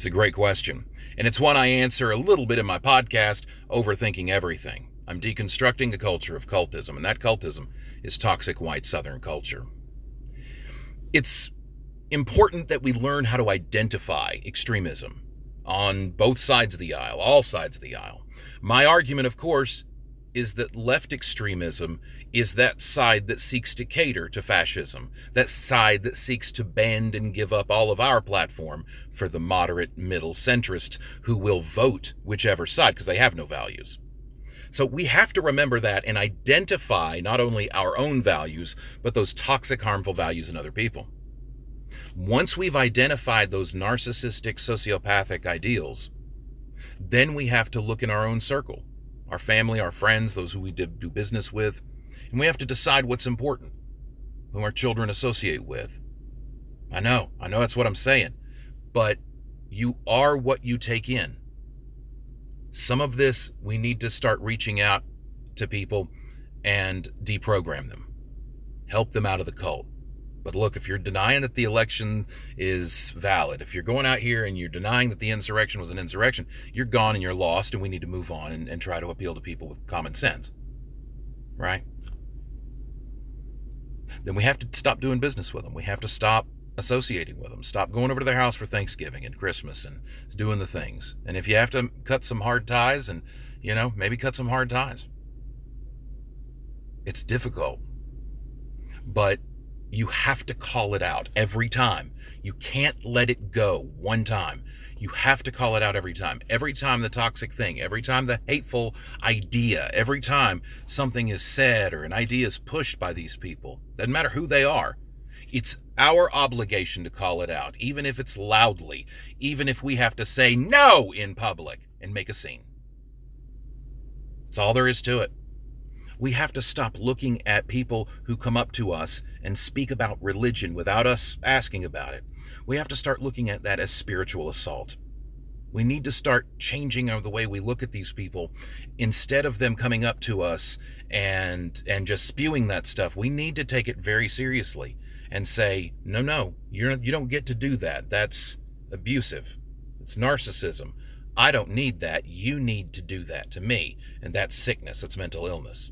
It's a great question, and it's one I answer a little bit in my podcast, Overthinking Everything. I'm deconstructing the culture of cultism, and that cultism is toxic white Southern culture. It's important that we learn how to identify extremism on both sides of the aisle, all sides of the aisle. My argument, of course, is that left extremism is that side that seeks to cater to fascism, that side that seeks to bend and give up all of our platform for the moderate middle centrists who will vote whichever side because they have no values. So we have to remember that and identify not only our own values, but those toxic, harmful values in other people. Once we've identified those narcissistic, sociopathic ideals, then we have to look in our own circle, our family, our friends, those who we do business with, and we have to decide what's important, whom our children associate with. I know that's what I'm saying, but you are what you take in. Some of this, we need to start reaching out to people and deprogram them, help them out of the cult. But look, if you're denying that the election is valid, if you're going out here and you're denying that the insurrection was an insurrection, you're gone and you're lost, and we need to move on and try to appeal to people with common sense, right? Then we have to stop doing business with them. We have to stop associating with them, stop going over to their house for Thanksgiving and Christmas and doing the things. And if you have to cut some hard ties, and, maybe cut some hard ties. It's difficult, but you have to call it out every time. You can't let it go one time. You have to call it out every time. Every time the toxic thing, every time the hateful idea, every time something is said or an idea is pushed by these people, doesn't matter who they are, it's our obligation to call it out, even if it's loudly, even if we have to say no in public and make a scene. That's all there is to it. We have to stop looking at people who come up to us and speak about religion without us asking about it. We have to start looking at that as spiritual assault. We need to start changing the way we look at these people. Instead of them coming up to us and just spewing that stuff, we need to take it very seriously and say, no, you don't get to do that. That's abusive. It's narcissism. I don't need that. You need to do that to me. And that's sickness. It's mental illness.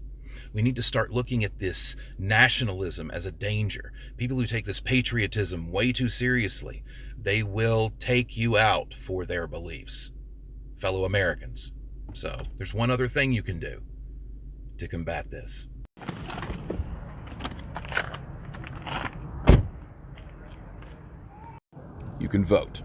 We need to start looking at this nationalism as a danger. People who take this patriotism way too seriously, they will take you out for their beliefs, fellow Americans. So there's one other thing you can do to combat this. You can vote.